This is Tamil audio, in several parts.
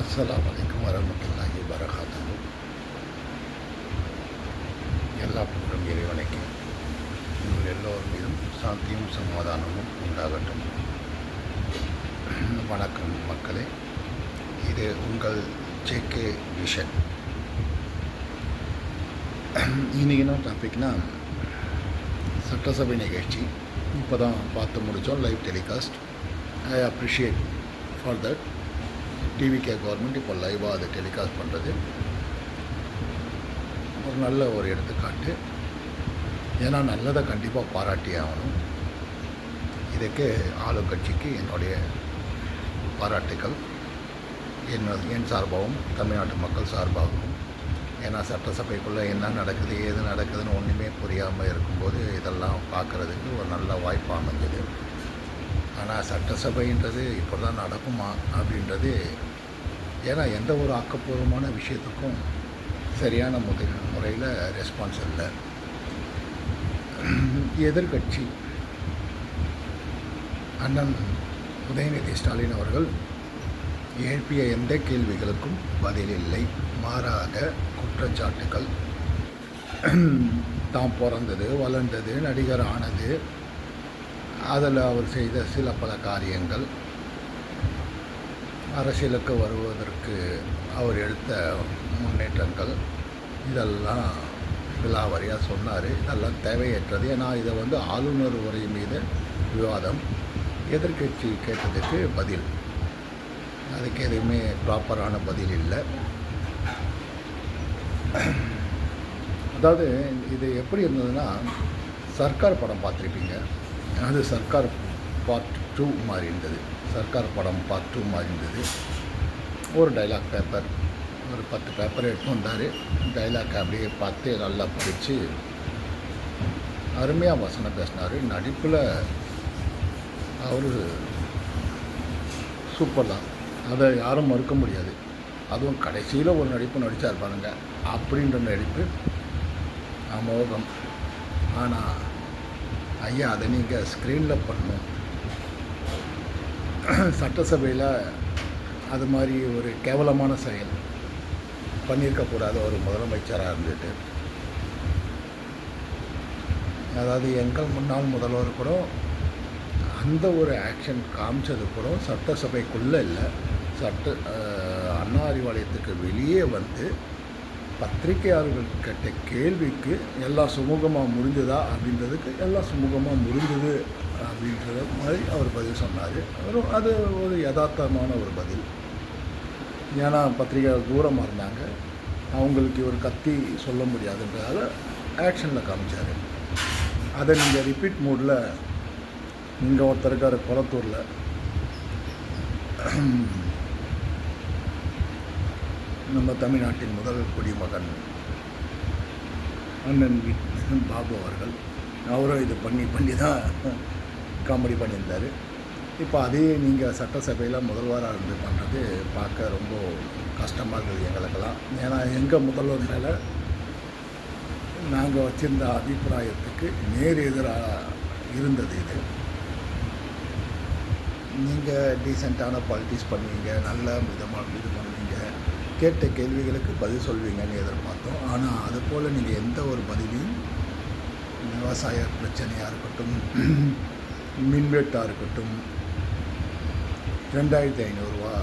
அஸ்ஸலாமு அலைக்கும் வரஹ்மத்துல்லாஹி வபரகாத்துஹு. எல்லா புகழும் இறைவனுக்கு. உங்கள் எல்லோர் மீதும் சாந்தியும் சமாதானமும் உண்டாகட்டும். வணக்கம் மக்களே, இது உங்கள் ஜேகே விஷன். இன்றைக்கி என்ன டாபிக்னா, சட்டசபை நிகழ்ச்சி இப்போ தான் பார்த்து முடித்தோம், live telecast. I appreciate for that. TVK government இப்போ லைவாக அதை டெலிகாஸ்ட் பண்ணுறது ஒரு நல்ல ஒரு எடுத்துக்காட்டு. ஏன்னா நல்லதை கண்டிப்பாக பாராட்டி ஆகணும். இதுக்கு ஆளுங்கட்சிக்கு என்னுடைய பாராட்டுக்கள் என் சார்பாகவும் தமிழ்நாட்டு மக்கள் சார்பாகவும். ஏன்னா சட்டசபைக்குள்ளே என்ன நடக்குது ஏது நடக்குதுன்னு ஒன்றுமே புரியாமல் இருக்கும்போது இதெல்லாம் பார்க்குறதுக்கு ஒரு நல்ல வாய்ப்பு அமைஞ்சது. ஆனால் சட்டசபைன்றது இப்போ தான் நடக்குமா அப்படின்றது, ஏன்னா எந்த ஒரு ஆக்கப்பூர்வமான விஷயத்துக்கும் சரியான முறையில் ரெஸ்பான்ஸ் இல்லை. எதிர்கட்சி அண்ணன் உதயநிதி ஸ்டாலின் அவர்கள் எழுப்பிய எந்த கேள்விகளுக்கும் பதில் இல்லை. மாறாக குற்றச்சாட்டுகள், தாம் பிறந்தது வளர்ந்தது நடிகர் ஆனது, அதில் அவர் செய்த சில பல காரியங்கள், அரசியலுக்கு வருவதற்கு அவர் எடுத்த முன்னேற்றங்கள், இதெல்லாம் விலாவரியாக சொன்னார். இதெல்லாம் தேவையற்றது. ஏன்னா இதை ஆளுநர் உரை மீது விவாதம், எதிர்கட்சி கேட்டதுக்கு பதில், அதுக்கு எதுவுமே ப்ராப்பரான பதில் இல்லை. அதாவது இது எப்படி இருந்ததுன்னா, சர்க்கார் படம் பார்த்துருப்பீங்க, அது சர்க்கார் பார்ட் 2 மாதிரி இருந்தது. சர்க்கார் படம் பார்ட் 2 மாதிரி இருந்தது. ஒரு டைலாக் பேப்பர், ஒரு 10 பேப்பர் எடுத்து வந்தார். டைலாக் அப்படியே பார்த்து நல்லா படித்து அருமையாக வசனம் பேசினார். நடிப்பில் அவர் சூப்பர் தான், அதை யாரும் மறுக்க முடியாது. அதுவும் கடைசியில் ஒரு நடிப்பு நடித்தார் பாருங்க, அப்படின்ற நடிப்பு அமோகம். ஆனால் ஐயா, அதை நீங்கள் ஸ்க்ரீனில் பண்ணணும். சட்டசபையில் அது மாதிரி ஒரு கேவலமான செயல் பண்ணியிருக்கக்கூடாது ஒரு முதலமைச்சராக இருந்துட்டு. அதாவது எங்கள் முன்னாள் முதல்வர் கூட அந்த ஒரு ஆக்ஷன் காமிச்சது கூட சட்டசபைக்குள்ளே இல்லை, அண்ணா அறிவாலயத்துக்கு வெளியே பத்திரிகையாளர்கள் கேட்ட கேள்விக்கு எல்லாம் சுமூகமாக முடிஞ்சதா அப்படின்றதுக்கு எல்லாம் சுமூகமாக முடிஞ்சது அப்படின்றத மாதிரி அவர் பதில் சொன்னார். அது ஒரு யதார்த்தமான ஒரு பதில். ஏன்னா பத்திரிகையாளர் தூரமாக இருந்தாங்க, அவங்களுக்கு ஒரு கத்தி சொல்ல முடியாதுன்றதால ஆக்ஷனில் காமிச்சார். அதை நீங்கள் ரிப்பீட் மூடில், இங்கே ஒருத்தர் இருக்கார் கொளத்தூரில், நம்ம தமிழ்நாட்டின் முதல் குடிமகன் அண்ணன் பாபு அவர்கள், அவரும் இது பண்ணி தான் காமெடி பண்ணியிருந்தார். இப்போ அதே நீங்கள் சட்டசபையில் முதல்வராக இருந்து பண்ணுறது பார்க்க ரொம்ப கஷ்டமாக இருக்குது எங்களுக்கெல்லாம். ஏன்னா எங்கள் முதல்வர் மேலே நாங்கள் வச்சுருந்த அபிப்பிராயத்துக்கு நேர் எதிராக இருந்தது இது. நீங்கள் டீசெண்டான பாலிட்டிக்ஸ் பண்ணுவீங்க, நல்ல விதமாக இது பண்ணுவீங்க, கேட்ட கேள்விகளுக்கு பதில் சொல்வீங்கன்னு எதிர்பார்த்தோம். ஆனால் அதுபோல் நீங்கள் எந்த ஒரு பதிலையும், விவசாய பிரச்சனையாக இருக்கட்டும், மின்வெட்டாக இருக்கட்டும், 2500 ரூபா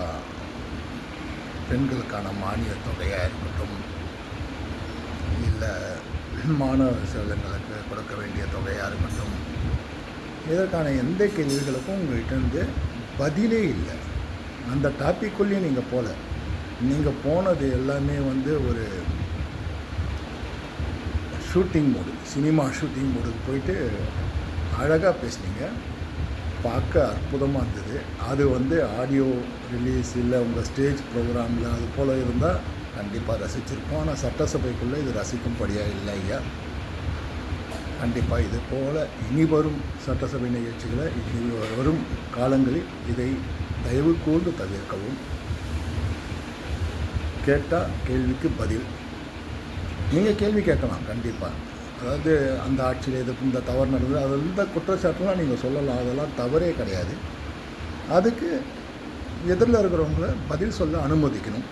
பெண்களுக்கான மானிய தொகையாக இருக்கட்டும், இல்லை மாணவ செலவுகளுக்கு கொடுக்க வேண்டிய தொகையாக இருக்கட்டும், இதற்கான எந்த கேள்விகளுக்கும் உங்கள்கிட்ட பதிலே இல்லை. அந்த டாப்பிக்குள்ளேயே நீங்கள் போகல. நீங்கள் போனது எல்லாமே ஒரு ஷூட்டிங் மோடு, சினிமா ஷூட்டிங் மோடுக்கு போயிட்டு அழகாக பேசுனீங்க, பார்க்க அற்புதமாக இருந்தது. அது ஆடியோ ரிலீஸ் இல்லை உங்கள் ஸ்டேஜ் ப்ரோக்ராமில் அது போல் இருந்தால் கண்டிப்பாக ரசிச்சிருப்போம். ஆனால் சட்டசபைக்குள்ளே இது ரசிக்கும்படியாக இல்லை ஐயா. கண்டிப்பாக இது போல் இனி வரும் சட்டசபை நிகழ்ச்சிகளை, இனி வரும் காலங்களில் இதை தயவு கூர்ந்து தவிர்க்கவும். கேட்டால் கேள்விக்கு பதில். நீங்கள் கேள்வி கேட்கலாம் கண்டிப்பாக. அதாவது அந்த ஆட்சியில் எதுக்கு இந்த தவறு நடந்தது, அது இந்த குற்றச்சாட்டுலாம் நீங்கள் சொல்லலாம், அதெல்லாம் தவறே கிடையாது. அதுக்கு எதிரில் இருக்கிறவங்கள பதில் சொல்ல அனுமதிக்கணும்.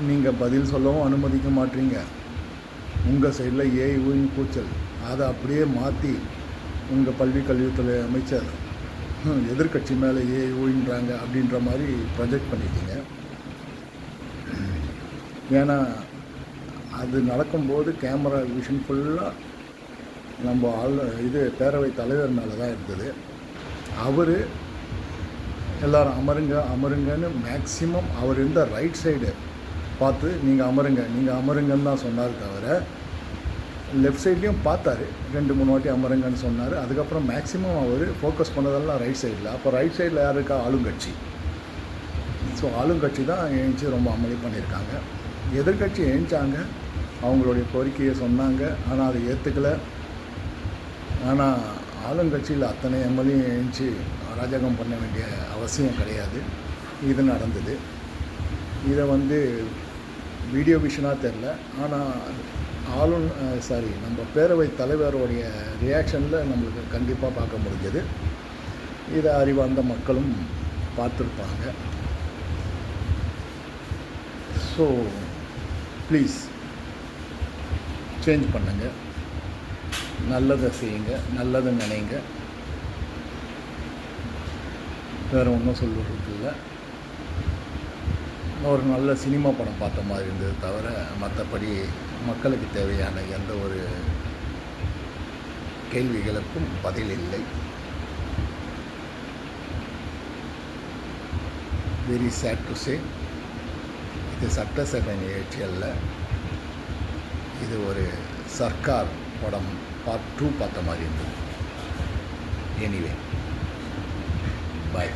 நீங்கள் பதில் சொல்லவும் அனுமதிக்க மாட்டீங்க. உங்கள் சைடில் ஏஐ ஊயின் கூச்சல் அதை அப்படியே மாற்றி உங்கள் பள்ளி கல்வித்துறை அமைச்சர் எதிர்கட்சி மேலே ஏஐ ஊயின்றாங்க அப்படின்ற மாதிரி ப்ரொஜெக்ட் பண்ணிட்டீங்க. ஏன்னா அது நடக்கும்போது கேமரா விஷன் ஃபுல்லாக நம்ம பேரவை தலைவர் மேலே தான் இருந்தது. அவர் எல்லோரும் அமருங்கன்னு மேக்சிமம் அவர் இருந்த ரைட் சைடு பார்த்து நீங்கள் அமருங்கன்னு தான் சொன்னார் தவிர லெஃப்ட் சைட்லேயும் பார்த்தாரு 2-3 வாட்டி அமருங்கன்னு சொன்னார். அதுக்கப்புறம் மேக்ஸிமம் அவர் ஃபோக்கஸ் பண்ணதெல்லாம் ரைட் சைடில். அப்போ ரைட் சைடில் யார் இருக்கா? ஆளுங்கட்சி. ஸோ ஆளுங்கட்சி தான் எழுந்துச்சி ரொம்ப அமளி பண்ணியிருக்காங்க. எதிர்கட்சி எழுந்தாங்க, அவங்களுடைய கோரிக்கையை சொன்னாங்க, ஆனால் அதை ஏற்றுக்கலை. ஆனால் ஆளுங்கட்சியில் அத்தனை எம்எல்ஏ எழுந்துச்சி அராஜகம் பண்ண வேண்டிய அவசியம் கிடையாது. இது நடந்தது. இதை வீடியோ விஷனாக தெரில, ஆனால் நம்ம பேரவை தலைவருடைய ரியாக்ஷனில் நம்மளுக்கு கண்டிப்பாக பார்க்க முடிஞ்சது. இதை அறிவார்ந்த மக்களும் பார்த்துருப்பாங்க. ஸோ ப்ளீஸ் சேஞ்ச் பண்ணுங்கள், நல்லதை செய்யுங்க, நல்லதை நினைங்க. வேறு ஒன்றும் சொல்லுறதுக்கு இல்லை. ஒரு நல்ல சினிமா படம் பார்த்த மாதிரி இருந்தது தவிர மற்றபடி மக்களுக்கு தேவையான எந்த ஒரு கேள்விகளுக்கும் பதில் இல்லை. வெரி சேட் டு சே, இது சட்டசபை நிகழ்ச்சி அல்ல, இது ஒரு சர்க்கார் படம் பார்ட் 2 பார்த்த மாதிரி இருந்தது. எனிவே, பாய்.